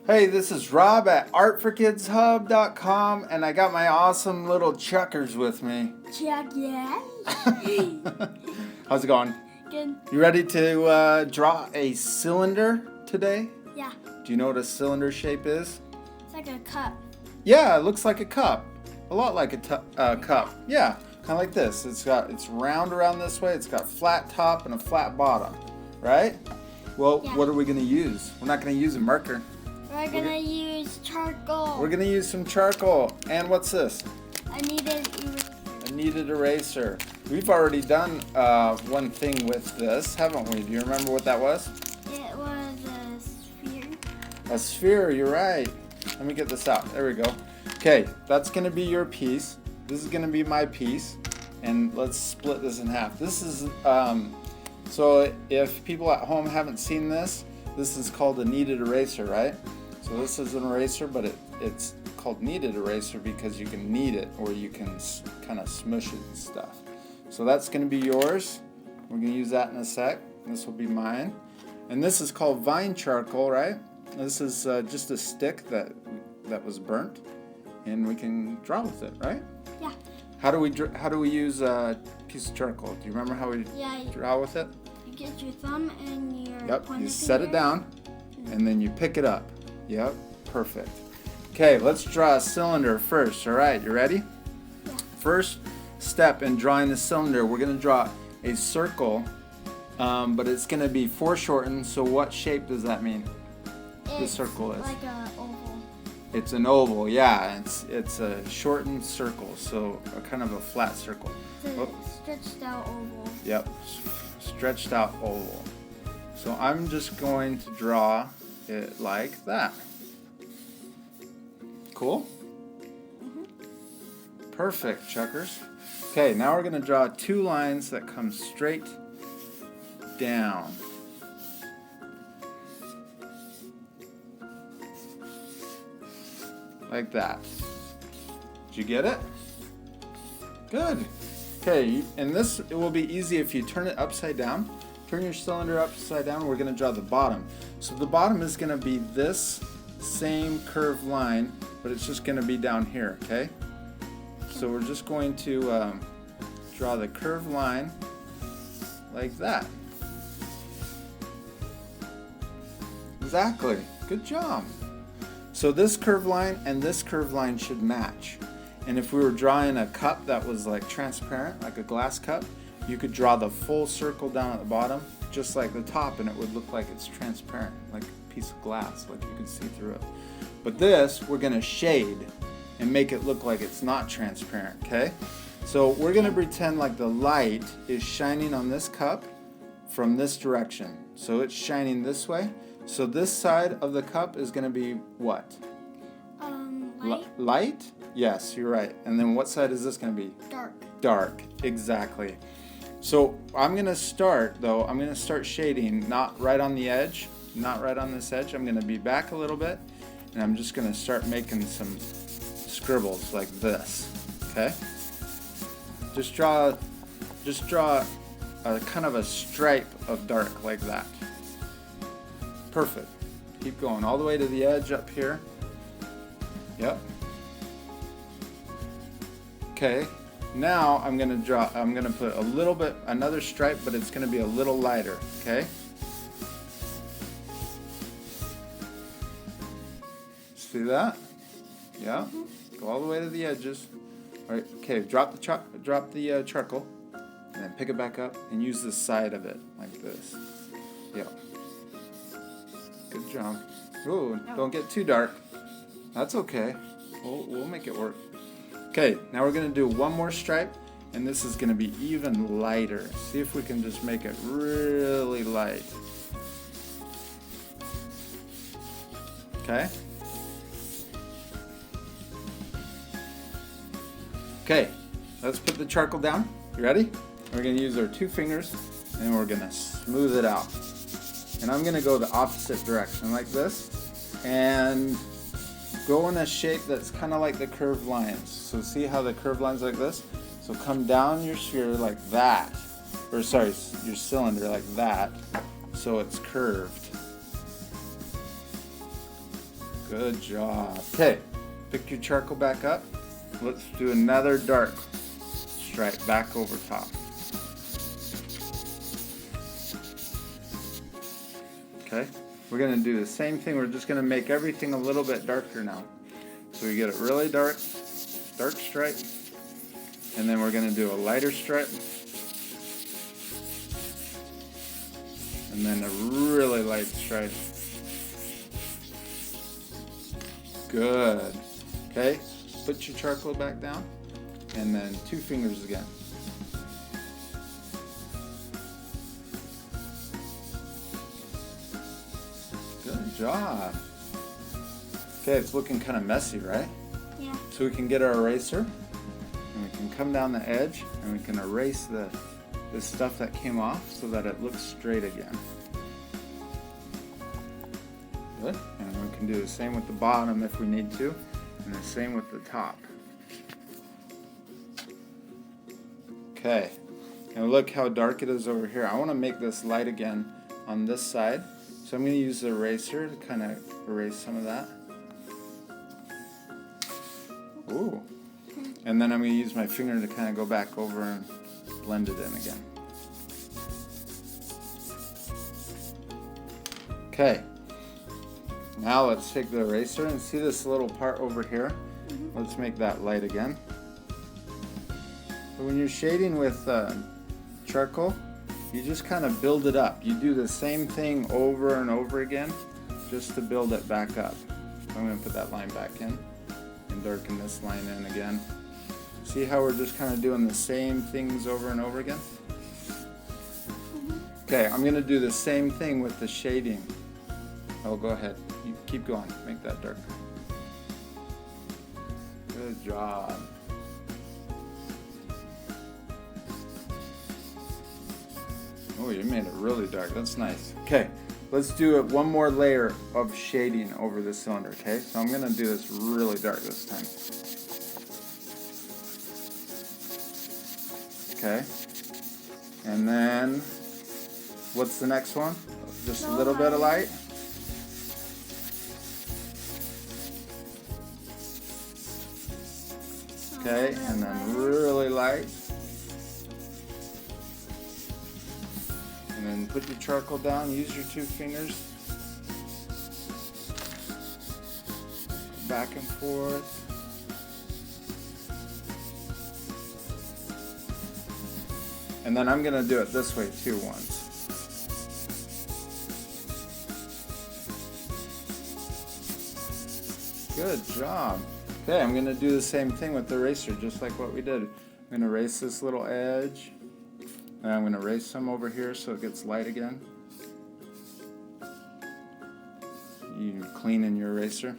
Hey, this is Rob at artforkidshub.com, and I got my awesome little chuckers with me. Chuckers. How's it going? Good. You ready to draw a cylinder today? Yeah. Do you know what a cylinder shape is? It's like a cup. Yeah, it looks like a cup. A lot like a cup. Yeah, kind of like this. It's round around this way. It's got flat top and a flat bottom, right? Well, Yeah. What are we going to use? We're not going to use a marker. We're gonna use charcoal. We're going to use some charcoal. And what's this? A kneaded eraser. A kneaded eraser. We've already done one thing with this, haven't we? Do you remember what that was? It was a sphere. A sphere, you're right. Let me get this out. There we go. Okay, that's going to be your piece. This is going to be my piece. And let's split this in half. This is, so if people at home haven't seen this, this is called a kneaded eraser, right? So this is an eraser, but it's called kneaded eraser because you can knead it or you can kind of smush it and stuff. So that's going to be yours. We're going to use that in a sec. This will be mine. And this is called vine charcoal, right? This is just a stick that was burnt, and we can draw with it, right? Yeah. How do we use a piece of charcoal? Do you remember how we draw with it? You get your thumb and your Yep. You set it down, and then you pick it up. Yep. Perfect. Okay, let's draw a cylinder first. All right, you ready? Yeah. First step in drawing the cylinder, we're going to draw a circle, but it's going to be foreshortened. So what shape does that mean? The circle is like an oval. It's an oval, yeah. It's a shortened circle, so a kind of a flat circle. It's a stretched out oval. Yep, stretched out oval. So I'm just going to draw it like that. Cool? Mm-hmm. Perfect, Chuckers. Okay, now we're going to draw two lines that come straight down. Like that. Did you get it? Good. Okay, and this, it will be easy if you turn it upside down. Turn your cylinder upside down. We're going to draw the bottom. So the bottom is going to be this same curved line, but it's just going to be down here, okay? So we're just going to draw the curved line like that. Exactly. Good job. So this curved line and this curved line should match. And if we were drawing a cup that was like transparent, like a glass cup, you could draw the full circle down at the bottom, just like the top, and it would look like it's transparent, like a piece of glass, like you could see through it. But this, we're going to shade and make it look like it's not transparent, okay? So we're going to pretend like the light is shining on this cup from this direction. So it's shining this way. So this side of the cup is going to be what? Light. Light? Yes, you're right. And then what side is this going to be? Dark. Dark, exactly. So I'm going to start shading, not right on the edge, not right on this edge. I'm going to be back a little bit, and I'm just going to start making some scribbles like this, okay? Just draw a kind of a stripe of dark like that. Perfect. Keep going all the way to the edge up here. Yep. Okay. Now I'm going to put a little bit, another stripe, but it's going to be a little lighter, okay? See that? Yeah. Go all the way to the edges. All right. Okay. Drop the charcoal, and then pick it back up and use the side of it like this. Yeah. Good job. Ooh, don't get too dark. That's okay. We'll make it work. Okay, now we're going to do one more stripe, and this is going to be even lighter. See if we can just make it really light. Okay? Okay, let's put the charcoal down. You ready? We're going to use our two fingers, and we're going to smooth it out. And I'm going to go the opposite direction like this, and go in a shape that's kind of like the curved lines. So see how the curved lines like this? So come down your sphere like that. Or sorry, your cylinder like that. So it's curved. Good job. Okay, pick your charcoal back up. Let's do another dark stripe back over top. Okay, we're going to do the same thing. We're just going to make everything a little bit darker now. So we get it really dark stripe, and then we're going to do a lighter stripe, and then a really light stripe. Good. Okay, put your charcoal back down, and then 2 fingers again. Good job. Okay, it's looking kind of messy, right? Yeah. So we can get our eraser, and we can come down the edge, and we can erase the stuff that came off so that it looks straight again. Good. And we can do the same with the bottom if we need to, and the same with the top. Okay. And look how dark it is over here. I want to make this light again on this side. So I'm going to use the eraser to kind of erase some of that. Ooh. And then I'm going to use my finger to kind of go back over and blend it in again. Okay. Now let's take the eraser and see this little part over here. Let's make that light again. So when you're shading with charcoal, you just kind of build it up. You do the same thing over and over again just to build it back up. I'm going to put that line back in and darken this line in again. See how we're just kind of doing the same things over and over again? Okay, I'm going to do the same thing with the shading. Oh, go ahead. You keep going. Make that darker. Good job. Oh, you made it really dark. That's nice. Okay, let's do one more layer of shading over the cylinder, okay? So I'm going to do this really dark this time. Okay. And then, what's the next one? Just a little bit of light. Okay, and then really light. And then put your charcoal down, use your 2 fingers. Back and forth. And then I'm going to do it this way too once. Good job. Okay, I'm going to do the same thing with the eraser, just like what we did. I'm going to erase this little edge. And I'm going to erase some over here so it gets light again. You cleaning your eraser?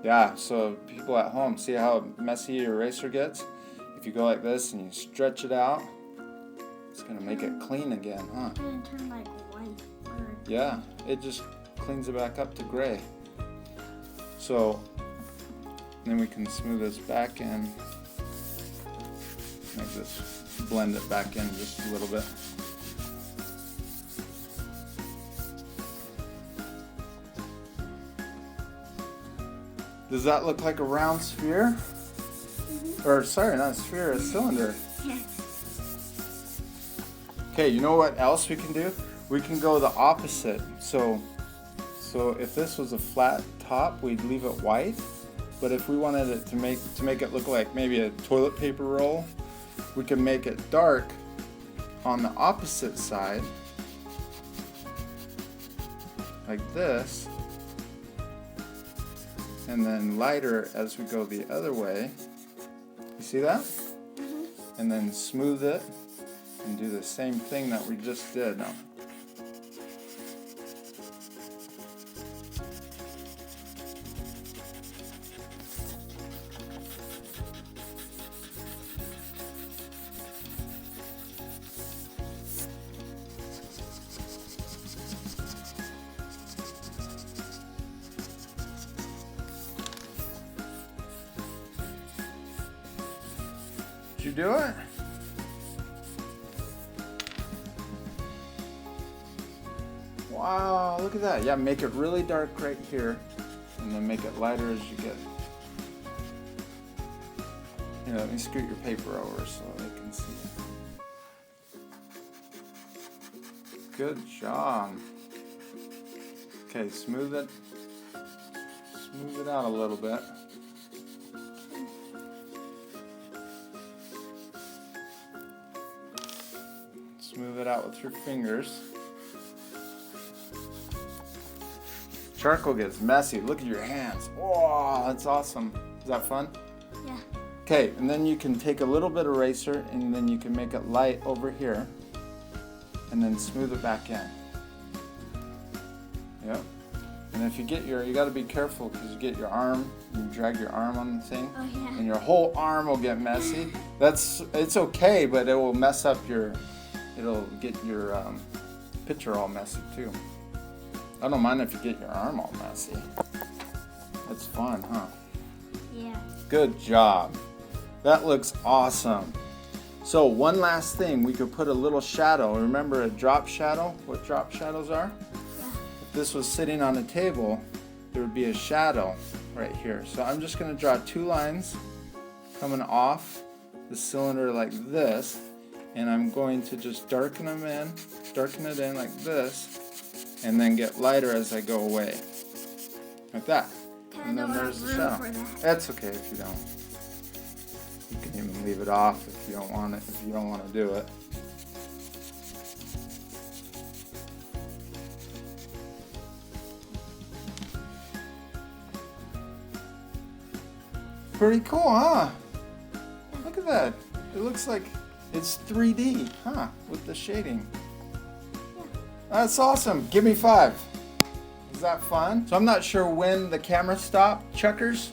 Yeah, so people at home, see how messy your eraser gets? If you go like this and you stretch it out, it's going to make it clean again, huh? It's going to turn like white. Yeah, it just cleans it back up to gray. So then we can smooth this back in. Make this, blend it back in just a little bit. Does that look like a round sphere? Or sorry, not a sphere, a cylinder. Okay, you know what else we can do? We can go the opposite. So if this was a flat top, we'd leave it white. But if we wanted it to make it look like maybe a toilet paper roll, we can make it dark on the opposite side, like this, and then lighter as we go the other way. You see that? And then smooth it and do the same thing that we just did. Now, did you do it? Wow, look at that. Yeah, make it really dark right here. and then make it lighter as you get. Here, let me scoot your paper over so they can see it. Good job. Okay, smooth it out a little bit. Smooth it out with your fingers. Charcoal gets messy. Look at your hands. Whoa, that's awesome. Is that fun? Yeah. Okay, and then you can take a little bit of eraser and then you can make it light over here and then smooth it back in. Yep. And if you get you got to be careful because you get your arm, you drag your arm on the thing, Oh yeah. and your whole arm will get messy. It's okay, but it will mess up it'll get your picture all messy too. I don't mind if you get your arm all messy. That's fun, huh? Yeah. Good job. That looks awesome. So one last thing, we could put a little shadow. Remember a drop shadow? What drop shadows are? Yeah. If this was sitting on a table, there would be a shadow right here. So I'm just going to draw 2 lines coming off the cylinder like this, and I'm going to just darken it in like this, and then get lighter as I go away. Like that. And then there's the shadow. That's okay if you don't. You can even leave it off if you don't want it, if you don't want to do it. Pretty cool, huh? Look at that. It looks like it's 3D, huh? With the shading. Yeah. That's awesome. Give me 5. Is that fun? So I'm not sure when the camera stopped, Chuckers,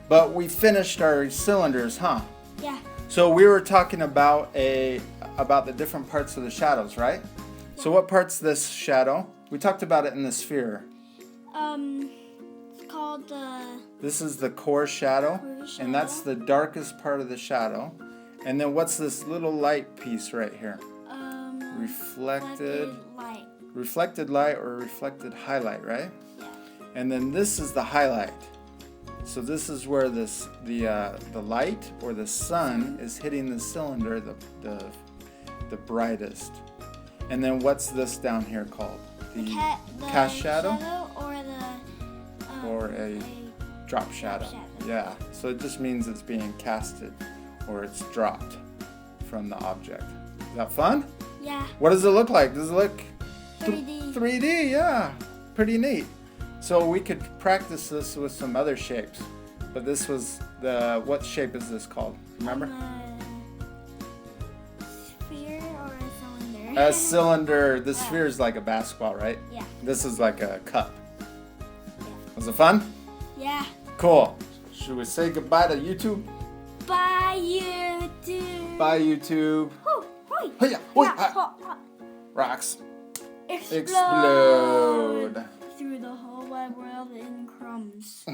but we finished our cylinders, huh? Yeah. So we were talking about the different parts of the shadows, right? So what part's this shadow? We talked about it in the sphere. It's called the. This is the core shadow, and that's the darkest part of the shadow. And then what's this little light piece right here? Reflected light. Reflected light or reflected highlight, right? Yeah. And then this is the highlight. So this is where the light or the sun is hitting the cylinder the brightest. And then what's this down here called? The cast shadow or a drop shadow. Yeah. So it just means it's being casted or it's dropped from the object. Is that fun? Yeah. What does it look like? Does it look 3D. 3D, yeah. Pretty neat. So we could practice this with some other shapes. But this was what shape is this called? Remember? Sphere or a cylinder? A cylinder. The sphere is like a basketball, right? Yeah. This is like a cup. Yeah. Was it fun? Yeah. Cool. Should we say goodbye to YouTube? Bye, YouTube. Bye, YouTube. Hoo, hoi. Hiya, hoi, ha. Rocks. Explode Explode. through the whole wide world in crumbs.